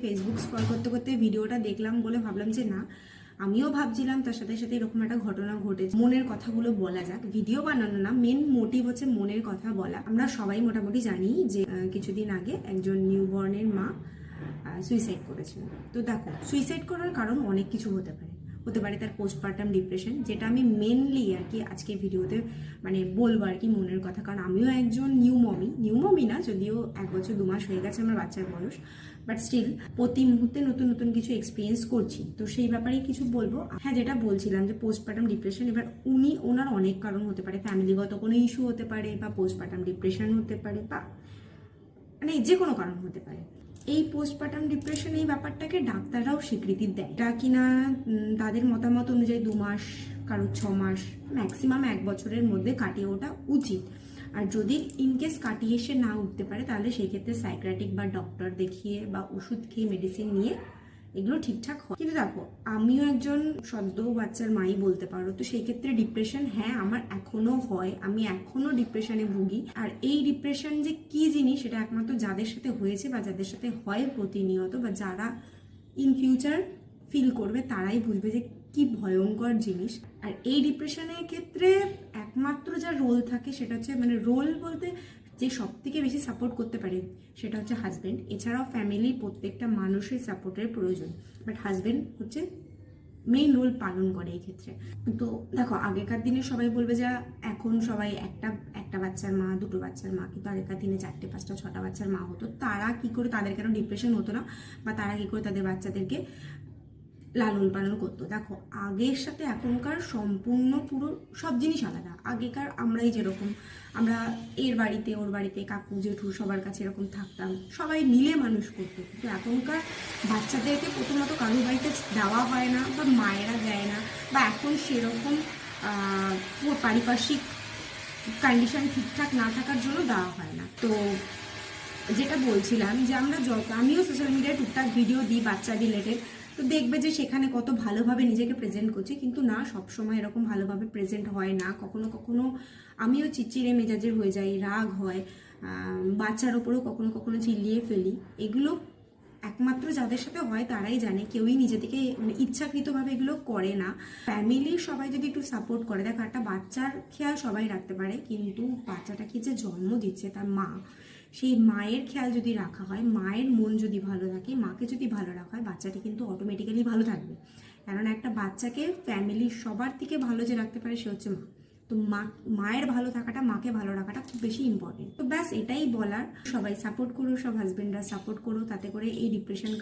Facebook scroll করতে করতে ভিডিওটা দেখলাম বলে ভাবলাম যে না, আমিও ভাবছিলাম তার সাথে সাথে এরকম একটা ঘটনা ঘটেছে। মনের কথাগুলো বলা যাক, ভিডিও বানানো না, মেন মোটিভ হচ্ছে মনের কথা বলা। আমরা সবাই মোটামুটি জানি যে কিছুদিন আগে একজন নিউবর্নের মা সুইসাইড করেছেন। তো দেখো, সুইসাইড করার কারণ অনেক কিছু হতে পারে। তার পোস্টপার্টাম ডিপ্রেশন, যেটা আমি মেনলি আর কি আজকে ভিডিওতে মানে বলবো আর কি মনের কথা। কারণ আমিও একজন নিউ মমি না, যদিও 1 বছর 2 মাস হয়ে গেছে আমার বাচ্চার বয়স, বাট স্টিল প্রতি মুহূর্তে নতুন নতুন কিছু এক্সপিরিয়েন্স করছি। তো সেই ব্যাপারেই কিছু বলবো। হ্যাঁ, যেটা বলছিলাম যে পোস্টপার্টাম ডিপ্রেশন, এবার ওনার অনেক কারণ হতে পারে, ফ্যামিলিগত কোনো ইস্যু হতে পারে, বা পোস্টপার্টাম ডিপ্রেশন হতে পারে, বা মানে যে কোনো কারণ হতে পারে। এই পোস্টপার্টাম ডিপ্রেশন এই ব্যাপারটাকে ডাক্তাররাও স্বীকৃতি দেয়, এটা কিনা তাদের মতামত অনুযায়ী 2 মাস, কারো 6 মাস, ম্যাক্সিমাম 1 বছরের মধ্যে কাটিয়ে ওঠা উচিত। আর যদি ইনকেস কাটিয়ে এসে না উঠতে পারে, তাহলে সেই ক্ষেত্রে সাইকিয়াট্রিক বা ডক্টর দেখিয়ে বা ওষুধ খেয়ে মেডিসিন নিয়ে এগুলো ঠিকঠাক হয়। কিন্তু দেখো, আমিও একজন সদ্য বাচ্চার মাই বলতে পারো। তো সেই ক্ষেত্রে ডিপ্রেশন হ্যাঁ আমার এখনো হয়, আমি এখনো ডিপ্রেশনে ভুগি। আর এই ডিপ্রেশন যে কি জিনিস, সেটা একমাত্র যাদের সাথে হয়েছে বা যাদের সাথে হয় প্রতিনিয়ত, বা যারা ইন ফিউচার ফিল করবে, তারাই বুঝবে যে কি ভয়ঙ্কর জিনিস। আর এই ডিপ্রেশনের ক্ষেত্রে একমাত্র যা রোল থাকে সেটা হচ্ছে, মানে রোল বলতে যে সব থেকে বেশি সাপোর্ট করতে পারে সেটা হচ্ছে হাজব্যান্ড। এছাড়াও ফ্যামিলির প্রত্যেকটা মানুষের সাপোর্টের প্রয়োজন, বাট হাজব্যান্ড হচ্ছে মেইন রোল পালন করে এই ক্ষেত্রে। তো দেখো, আগেকার দিনে সবাই বলবে যে এখন সবাই একটা বাচ্চার মা, 2টো বাচ্চার মা, কিন্তু আগেকার দিনে 4টে 5টা 6টা বাচ্চার মা হতো। তারা কি করে, তাদের কেন ডিপ্রেশন হতো না, বা তারা কি করে তাদের বাচ্চাদেরকে লালন পালন করতো? দেখো, আগের সাথে এখনকার সম্পূর্ণ পুরো সব জিনিস আলাদা। আগেকার আমরাই যেরকম, আমরা এর বাড়িতে ওর বাড়িতে কাকু জেঠু সবার কাছে এরকম থাকতাম, সবাই মিলে মানুষ করতো। কিন্তু এখনকার বাচ্চাদেরকে প্রথমত কারোর বাড়িতে দেওয়া হয় না, বা মায়েরা দেয় না, বা এখন সেরকম পারিপার্শ্বিক কন্ডিশন ঠিকঠাক না থাকার জন্য দেওয়া হয় না। তো যেটা বলছিলাম যে আমিও সোশ্যাল মিডিয়ায় টুকটাক ভিডিও দিই বাচ্চা রিলেটেড। তো দেখবে যে সেখানে কত ভালোভাবে নিজেকে প্রেজেন্ট করছি, কিন্তু না, সবসময় এরকম ভালোভাবে প্রেজেন্ট হয় না। কখনো কখনো আমিও চিড়চিড়ে মেজাজের হয়ে যাই, রাগ হয়, বাচ্চার ওপরেও কখনো কখনো চিল্লিয়ে ফেলি। এগুলো একমাত্র যাদের সাথে হয় তারাই জানে, কেউই নিজে থেকে মানে ইচ্ছাকৃতভাবে এগুলো করে না। ফ্যামিলির সবাই যদি একটু সাপোর্ট করে, দেখো একটা বাচ্চার খেয়াল সবাই রাখতে পারে, কিন্তু বাচ্চাটাকে যে জন্ম দিচ্ছে তার মা, সেই মায়ের খেয়াল যদি রাখা হয়, মায়ের মন যদি ভালো থাকে, মাকে যদি ভালো রাখা হয়, বাচ্চাটি কিন্তু অটোমেটিক্যালি ভালো থাকবে। কারণ একটা বাচ্চাকে ফ্যামিলির সবার থেকে ভালো যে রাখতে পারে সে হচ্ছে মা। তো মায়ের ভালো থাকাটা, মাকে ভালো রাখাটা খুব বেশি ইম্পর্টেন্ট। তো ব্যাস এটাই বলার, সবাই সাপোর্ট করো, সব হাজবেন্ডরা সাপোর্ট করো, তাতে করে এই ডিপ্রেশন